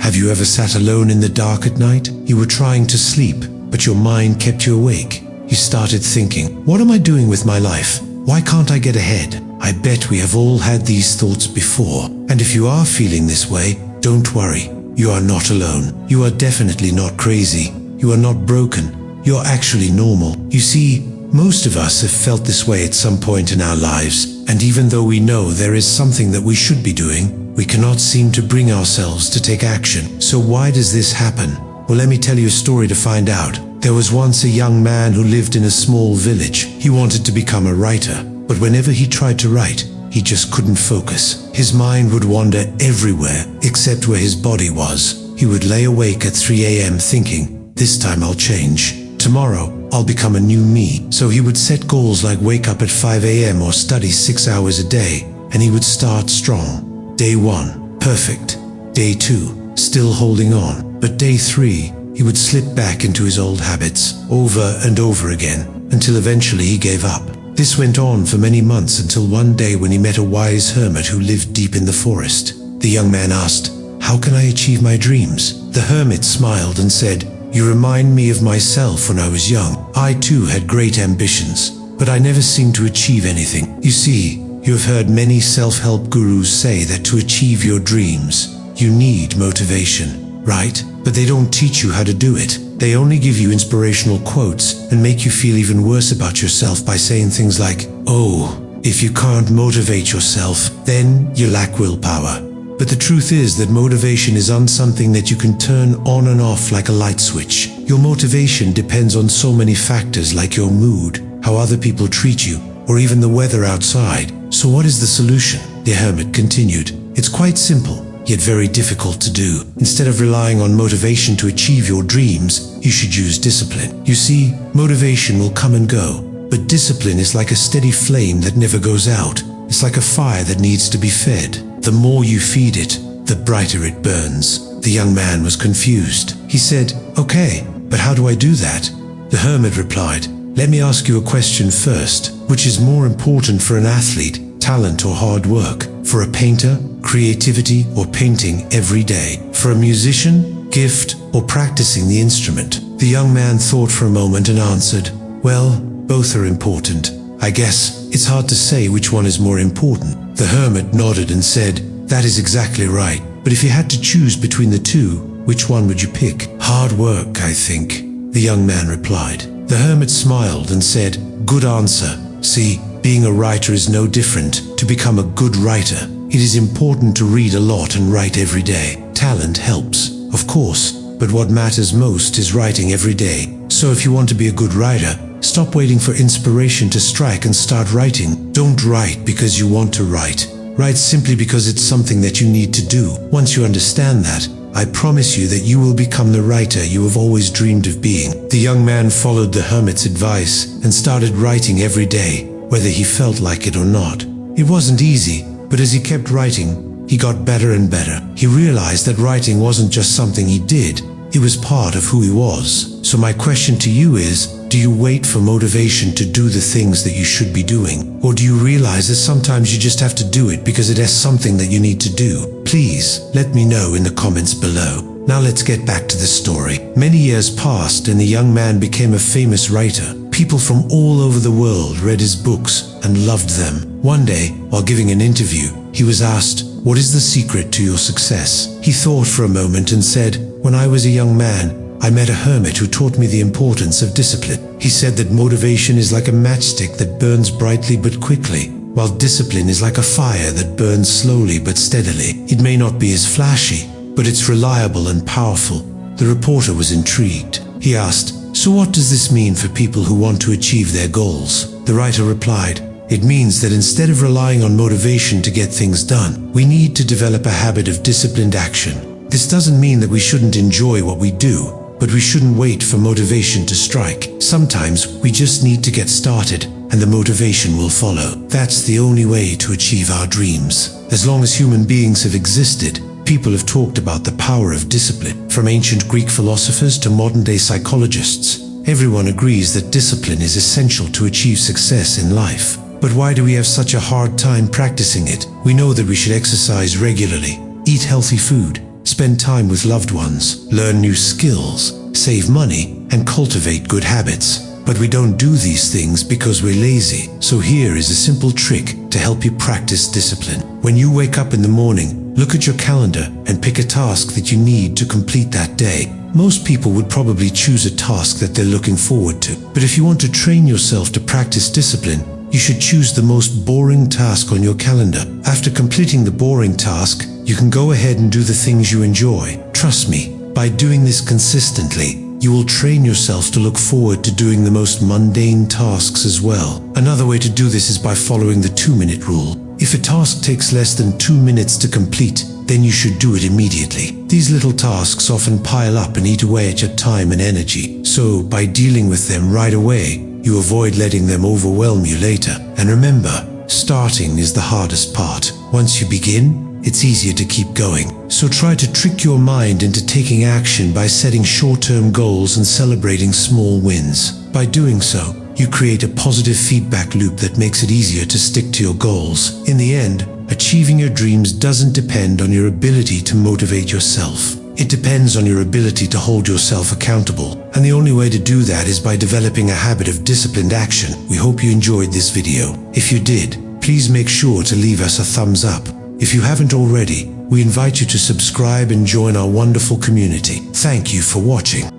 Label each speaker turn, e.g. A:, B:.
A: Have you ever sat alone in the dark at night? You were trying to sleep, but your mind kept you awake. You started thinking, what am I doing with my life? Why can't I get ahead? I bet we have all had these thoughts before. And if you are feeling this way, don't worry. You are not alone. You are definitely not crazy. You are not broken. You are actually normal. You see, most of us have felt this way at some point in our lives, and even though we know there is something that we should be doing, we cannot seem to bring ourselves to take action. So why does this happen? Well, let me tell you a story to find out. There was once a young man who lived in a small village. He wanted to become a writer, but whenever he tried to write, he just couldn't focus. His mind would wander everywhere except where his body was. He would lay awake at 3 a.m. thinking, this time I'll change. Tomorrow, I'll become a new me. So he would set goals like wake up at 5 a.m. or study 6 hours a day, and he would start strong. Day 1, perfect. Day 2, still holding on. But day 3, he would slip back into his old habits over and over again, until eventually he gave up. This went on for many months until one day when he met a wise hermit who lived deep in the forest. The young man asked, how can I achieve my dreams? The hermit smiled and said, you remind me of myself when I was young. I too had great ambitions, but I never seemed to achieve anything. You see, you have heard many self-help gurus say that to achieve your dreams, you need motivation, right? But they don't teach you how to do it. They only give you inspirational quotes and make you feel even worse about yourself by saying things like, oh, if you can't motivate yourself, then you lack willpower. But the truth is that motivation is something that you can turn on and off like a light switch. Your motivation depends on so many factors like your mood, how other people treat you, or even the weather outside. So what is the solution? The hermit continued. It's quite simple, yet very difficult to do. Instead of relying on motivation to achieve your dreams, you should use discipline. You see, motivation will come and go, but discipline is like a steady flame that never goes out. It's like a fire that needs to be fed. The more you feed it, the brighter it burns. The young man was confused. He said, okay, but how do I do that? The hermit replied, let me ask you a question first. Which is more important for an athlete, talent or hard work? For a painter, creativity or painting every day? For a musician, gift or practicing the instrument? The young man thought for a moment and answered, well, both are important. I guess it's hard to say which one is more important. The hermit nodded and said, that is exactly right. But if you had to choose between the two, which one would you pick? Hard work, I think, the young man replied. The hermit smiled and said, good answer. See, being a writer is no different. To become a good writer, it is important to read a lot and write every day. Talent helps, of course, but what matters most is writing every day. So if you want to be a good writer, stop waiting for inspiration to strike and start writing. Don't write because you want to write. Write simply because it's something that you need to do. Once you understand that, I promise you that you will become the writer you have always dreamed of being. The young man followed the hermit's advice and started writing every day, whether he felt like it or not. It wasn't easy, but as he kept writing, he got better and better. He realized that writing wasn't just something he did, it was part of who he was. So my question to you is, do you wait for motivation to do the things that you should be doing? Or do you realize that sometimes you just have to do it because it has something that you need to do? Please, let me know in the comments below. Now let's get back to the story. Many years passed and the young man became a famous writer. People from all over the world read his books and loved them. One day, while giving an interview, he was asked, what is the secret to your success? He thought for a moment and said, when I was a young man, I met a hermit who taught me the importance of discipline. He said that motivation is like a matchstick that burns brightly but quickly, while discipline is like a fire that burns slowly but steadily. It may not be as flashy, but it's reliable and powerful. The reporter was intrigued. He asked, so what does this mean for people who want to achieve their goals? The writer replied, it means that instead of relying on motivation to get things done, we need to develop a habit of disciplined action. This doesn't mean that we shouldn't enjoy what we do, but we shouldn't wait for motivation to strike. Sometimes we just need to get started, and the motivation will follow. That's the only way to achieve our dreams. As long as human beings have existed, people have talked about the power of discipline. From ancient Greek philosophers to modern-day psychologists, everyone agrees that discipline is essential to achieve success in life. But why do we have such a hard time practicing it? We know that we should exercise regularly, eat healthy food, spend time with loved ones, learn new skills, save money, and cultivate good habits. But we don't do these things because we're lazy. So here is a simple trick to help you practice discipline. When you wake up in the morning, look at your calendar and pick a task that you need to complete that day. Most people would probably choose a task that they're looking forward to. But if you want to train yourself to practice discipline, you should choose the most boring task on your calendar. After completing the boring task, you can go ahead and do the things you enjoy. Trust me, by doing this consistently, you will train yourself to look forward to doing the most mundane tasks as well. Another way to do this is by following the 2-minute rule. If a task takes less than 2 minutes to complete, then you should do it immediately. These little tasks often pile up and eat away at your time and energy. So, by dealing with them right away, you avoid letting them overwhelm you later. And remember, starting is the hardest part. Once you begin, it's easier to keep going. So try to trick your mind into taking action by setting short-term goals and celebrating small wins. By doing so, you create a positive feedback loop that makes it easier to stick to your goals. In the end, achieving your dreams doesn't depend on your ability to motivate yourself. It depends on your ability to hold yourself accountable. And the only way to do that is by developing a habit of disciplined action. We hope you enjoyed this video. If you did, please make sure to leave us a thumbs up. If you haven't already, we invite you to subscribe and join our wonderful community. Thank you for watching.